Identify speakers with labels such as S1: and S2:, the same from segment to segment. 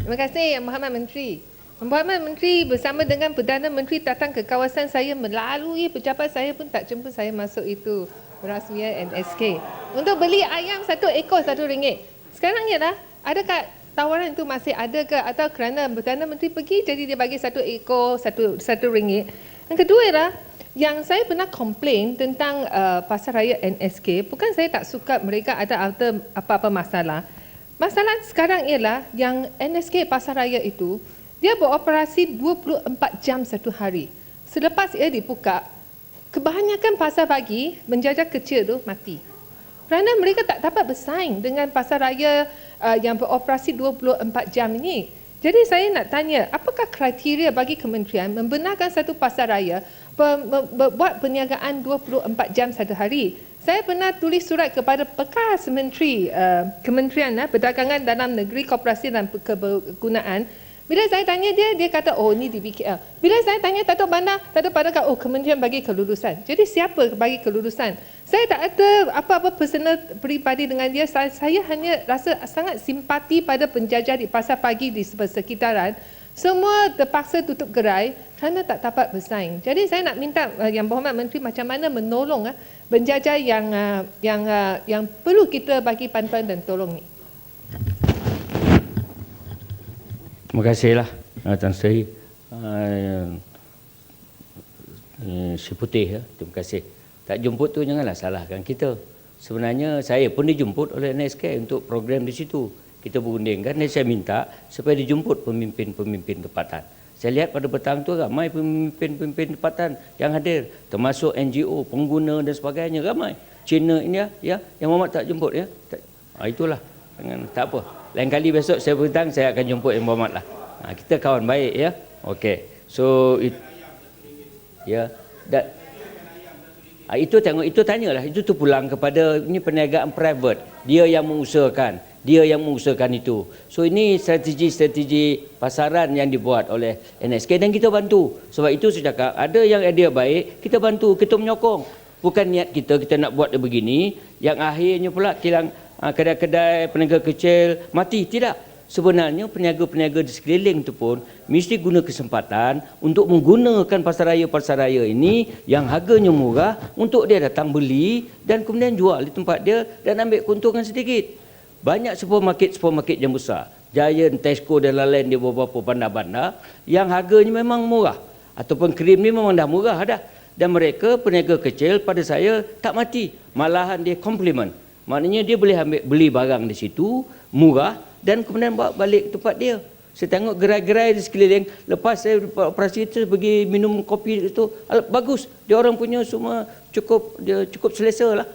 S1: Terima kasih Yang Berhormat Menteri. Yang Berhormat Menteri bersama dengan Perdana Menteri datang ke kawasan saya, melalui pejabat saya pun tak jumpa saya masuk itu perasmian NSK. Untuk beli ayam 1 ekor RM1. Sekarang ialah, adakah tawaran itu masih ada ke, atau kerana Perdana Menteri pergi jadi dia bagi 1 ekor RM1? Yang kedua ialah, yang saya pernah komplain tentang Pasaraya NSK, bukan saya tak suka mereka ada apa-apa masalah. Masalah sekarang ialah yang NSK Pasaraya itu, dia beroperasi 24 jam satu hari. Selepas ia dibuka, kebanyakan pasar pagi menjajah kecil tu mati. Kerana mereka tak dapat bersaing dengan pasaraya yang beroperasi 24 jam ini. Jadi saya nak tanya, apakah kriteria bagi kementerian membenarkan satu pasaraya buat perniagaan 24 jam satu hari? Saya pernah tulis surat kepada bekas Menteri Kementerian Perdagangan Dalam Negeri, Koperasi dan Kebergunaan. Bila saya tanya dia kata, oh ni di BKL. Bila saya tanya Datuk Bandar kata, oh kementerian bagi kelulusan. Jadi siapa bagi kelulusan? Saya tak ada apa-apa personal peribadi dengan dia. Saya hanya rasa sangat simpati pada penjajah di pasar pagi di persekitaran. Semua terpaksa tutup gerai kerana tak dapat bersaing. Jadi saya nak minta Yang Berhormat Menteri macam mana menolong penjajah yang perlu kita bagi bantuan dan tolong ni.
S2: Terima kasihlah Tan Sri Putih. Terima kasih. Tak jemput tu janganlah salahkan kita. Sebenarnya saya pun dijemput oleh NSK untuk program di situ. Kita berundingkan dan saya minta supaya dijemput pemimpin-pemimpin tempatan. Saya lihat pada petang tu ramai pemimpin-pemimpin tempatan yang hadir, termasuk NGO, pengguna dan sebagainya, ramai. Cina ini ya, yang Muhammad tak jemput ya. Itulah. Tak apa. Lain kali besok saya petang saya akan jemput Yang Muhammad lah. Kita kawan baik ya. Okey. So ya, itu tengok, itu tanyalah, itu tu pulang kepada ini perniagaan private. Dia yang mengusahakan itu. So ini strategi pasaran yang dibuat oleh NSK dan kita bantu. Sebab itu saya cakap, ada yang idea baik, kita bantu, kita menyokong. Bukan niat kita nak buat dia begini, yang akhirnya pula kilang kedai-kedai peniaga kecil mati. Tidak. Sebenarnya peniaga-peniaga di sekeliling itu pun mesti guna kesempatan untuk menggunakan pasaraya-pasaraya ini yang harganya murah untuk dia datang beli dan kemudian jual di tempat dia dan ambil keuntungan sedikit. Banyak supermarket yang besar, Giant, Tesco dan lain-lain di beberapa bandar-bandar yang harganya memang murah, ataupun krim ni memang dah murah dah. Dan mereka peniaga kecil pada saya tak mati, malahan dia compliment. Maknanya dia boleh beli barang di situ murah dan kemudian bawa balik ke tempat dia. Saya tengok gerai-gerai di sekeliling, lepas saya operasi itu pergi minum kopi itu, bagus. Dia orang punya semua cukup selesa lah.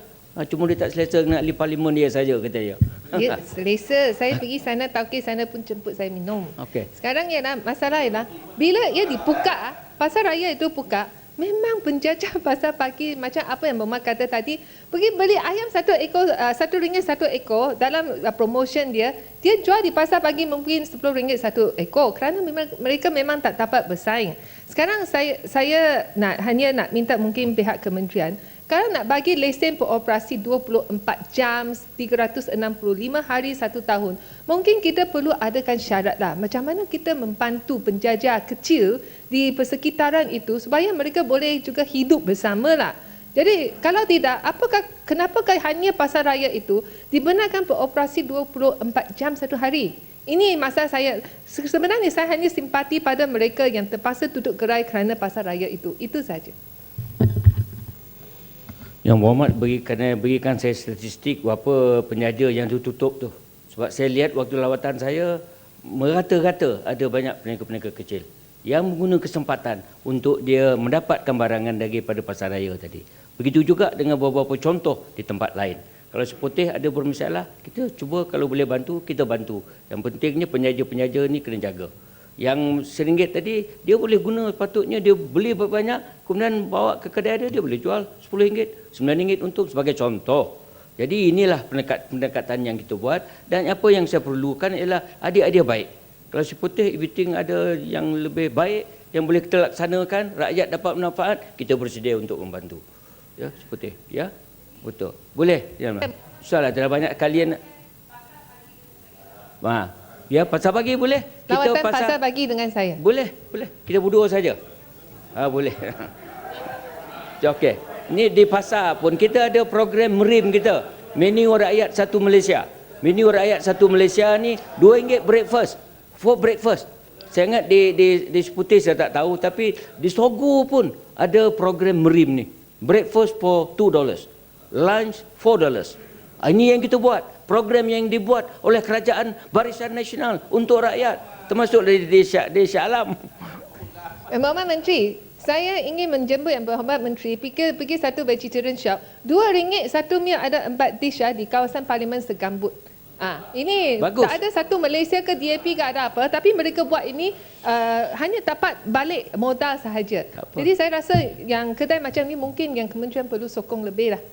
S2: Cuma dia tak selesa nak ahli parlimen dia saja, kata dia.
S1: Ya, selesa. Saya pergi sana, taukir sana pun jemput saya minum.
S2: Okay.
S1: Sekarang masalah ialah, bila ia dibuka, pasar raya itu buka, memang penjajah pasar pagi macam apa yang Muhammad kata tadi, pergi beli ayam 1 ekor, RM1 1 ekor dalam promotion dia jual di pasar pagi mungkin RM10 1 ekor kerana mereka memang tak dapat bersaing. Sekarang saya hanya nak minta mungkin pihak kementerian, kalau nak bagi lesen beroperasi 24 jam, 365 hari 1 tahun, mungkin kita perlu adakan syarat lah. Macam mana kita membantu penjajah kecil di persekitaran itu supaya mereka boleh juga hidup bersama lah. Jadi kalau tidak, kenapakah hanya pasar raya itu dibenarkan beroperasi 24 jam satu hari? Ini masalah saya. Sebenarnya saya hanya simpati pada mereka yang terpaksa tutup gerai kerana pasar raya itu. Itu saja.
S2: Yang Muhammad berikan saya statistik berapa penjaja yang tutup tu. Sebab saya lihat waktu lawatan saya, merata-rata ada banyak peniaga-peniaga kecil yang menggunakan kesempatan untuk dia mendapatkan barangan daripada pasar raya tadi. Begitu juga dengan beberapa contoh di tempat lain. Kalau seputih ada bermasalah, kita cuba kalau boleh bantu, kita bantu. Yang pentingnya penjaja-penjaja ni kena jaga. Yang RM1 tadi, dia boleh guna, patutnya dia beli banyak, kemudian bawa ke kedai dia boleh jual RM10, RM9 untung sebagai contoh. Jadi inilah pendekatan yang kita buat, dan apa yang saya perlukan ialah adik-adik baik. Kalau seputih, everything ada yang lebih baik, yang boleh kita laksanakan, rakyat dapat manfaat, kita bersedia untuk membantu. Ya, seputih. Ya, betul. Boleh? Ya, soalan, terlalu banyak kalian. Ya, pasar pagi boleh.
S1: Lawatan pasar pagi dengan saya.
S2: Boleh. Kita berdua saja. Boleh. Okey. Ni di pasar pun kita ada program merim kita. Menu rakyat satu Malaysia. Menu rakyat satu Malaysia ni RM2 breakfast. For breakfast. Saya ingat di Seputih saya tak tahu, tapi di Sogo pun ada program merim ni. Breakfast for $2. Lunch $4. Ini yang kita buat. Program yang dibuat oleh Kerajaan Barisan Nasional untuk rakyat. Termasuk di Shah Alam.
S1: Mohd Menteri, saya ingin menjemput Yang Berhormat Menteri pergi satu vegetarian shop. RM2 satu meal ada 4 dish di kawasan Parlimen Segambut. Ini
S2: Bagus.
S1: tak ada satu Malaysia ke DAP ke ada apa, tapi mereka buat ini hanya dapat balik modal sahaja. Jadi saya rasa yang kedai macam ni mungkin yang kementerian perlu sokong lebih lah.